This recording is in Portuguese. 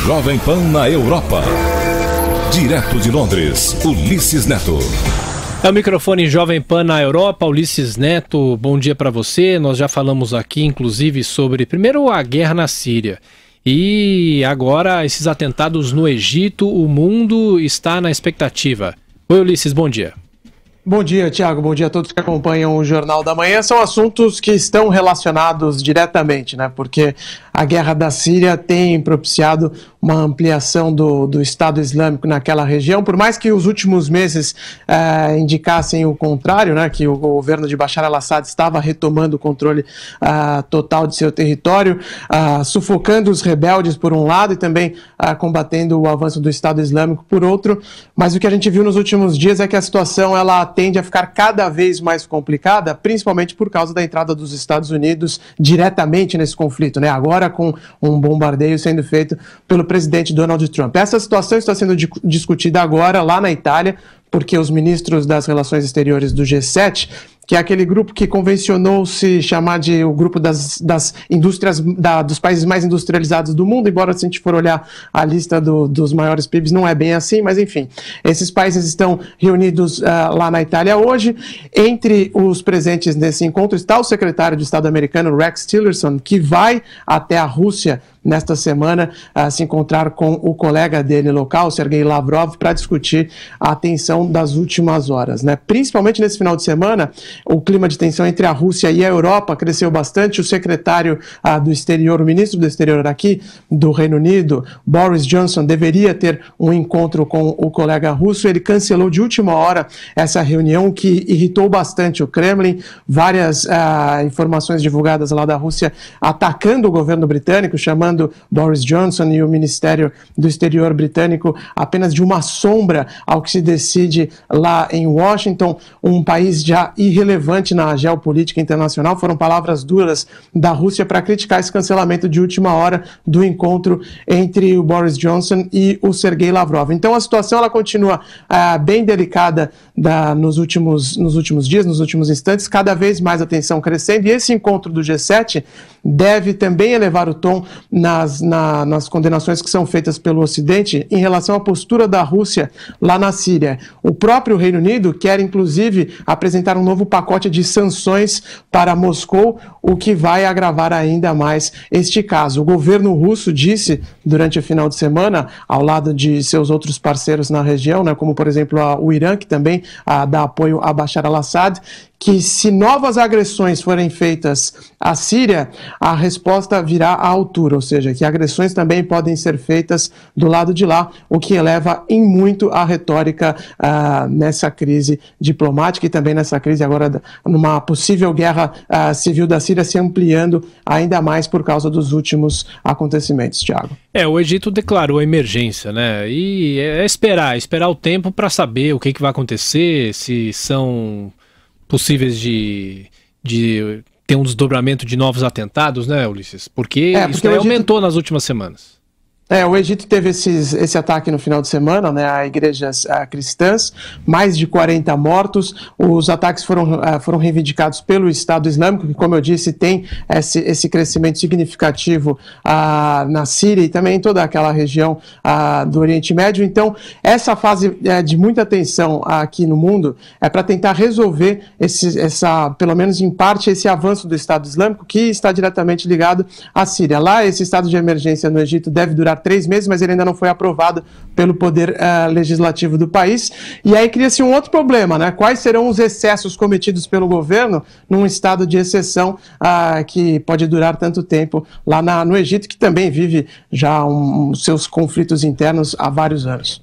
Jovem Pan na Europa. Direto de Londres, Ulisses Neto. É o microfone Jovem Pan na Europa, Ulisses Neto, bom dia para você. Nós já falamos aqui, inclusive, sobre, primeiro, a guerra na Síria. E agora, esses atentados no Egito, o mundo está na expectativa. Oi, Ulisses, bom dia. Bom dia, Thiago. Bom dia a todos que acompanham o Jornal da Manhã. São assuntos que estão relacionados diretamente, né? Porque a guerra da Síria tem propiciado uma ampliação do Estado Islâmico naquela região, por mais que os últimos meses indicassem o contrário, né? Que o governo de Bashar al-Assad estava retomando o controle total de seu território, sufocando os rebeldes por um lado e também combatendo o avanço do Estado Islâmico por outro. Mas o que a gente viu nos últimos dias é que a situação ela tende a ficar cada vez mais complicada, principalmente por causa da entrada dos Estados Unidos diretamente nesse conflito, né? Agora com um bombardeio sendo feito pelo presidente Donald Trump. Essa situação está sendo discutida agora lá na Itália, porque os ministros das Relações Exteriores do G7, que é aquele grupo que convencionou se chamar de o grupo das indústrias, dos países mais industrializados do mundo, embora se a gente for olhar a lista dos maiores PIBs, não é bem assim, mas enfim, esses países estão reunidos lá na Itália hoje. Entre os presentes nesse encontro está o secretário de Estado americano, Rex Tillerson, que vai até a Rússia nesta semana se encontrar com o colega dele local, Sergei Lavrov, para discutir a tensão das últimas horas, né? Principalmente nesse final de semana, o clima de tensão entre a Rússia e a Europa cresceu bastante. O secretário do exterior, o ministro do exterior aqui do Reino Unido, Boris Johnson, deveria ter um encontro com o colega russo. Ele cancelou de última hora essa reunião, que irritou bastante o Kremlin. Várias informações divulgadas lá da Rússia atacando o governo britânico, chamando Boris Johnson e o Ministério do Exterior britânico apenas de uma sombra ao que se decide lá em Washington, um país já irrelevante na geopolítica internacional. Foram palavras duras da Rússia para criticar esse cancelamento de última hora do encontro entre o Boris Johnson e o Sergei Lavrov. Então a situação ela continua bem delicada nos últimos dias, nos últimos instantes, cada vez mais a tensão crescendo, e esse encontro do G7 deve também elevar o tom nas condenações que são feitas pelo Ocidente em relação à postura da Rússia lá na Síria. O próprio Reino Unido quer, inclusive, apresentar um novo pacote de sanções para Moscou, o que vai agravar ainda mais este caso. O governo russo disse durante o final de semana, ao lado de seus outros parceiros na região, né, como, por exemplo, o Irã, que também dá apoio a Bashar al-Assad, que se novas agressões forem feitas à Síria, a resposta virá à altura, ou seja, que agressões também podem ser feitas do lado de lá, o que eleva em muito a retórica nessa crise diplomática e também nessa crise agora, numa possível guerra civil da Síria se ampliando ainda mais por causa dos últimos acontecimentos, Thiago. O Egito declarou a emergência, né? E é esperar o tempo para saber o que vai acontecer, se são possíveis de ter um desdobramento de novos atentados, né, Ulisses? Porque isso aumentou nas últimas semanas. O Egito teve esse ataque no final de semana, né, a igrejas cristãs, mais de 40 mortos. Os ataques foram reivindicados pelo Estado Islâmico, que, como eu disse, tem esse crescimento significativo na Síria e também em toda aquela região do Oriente Médio. Então, essa fase de muita tensão aqui no mundo é para tentar resolver pelo menos em parte, esse avanço do Estado Islâmico, que está diretamente ligado à Síria. Lá, esse estado de emergência no Egito deve durar 3 meses, mas ele ainda não foi aprovado pelo poder legislativo do país. E aí cria-se um outro problema, né? Quais serão os excessos cometidos pelo governo num estado de exceção que pode durar tanto tempo lá no Egito, que também vive já seus conflitos internos há vários anos.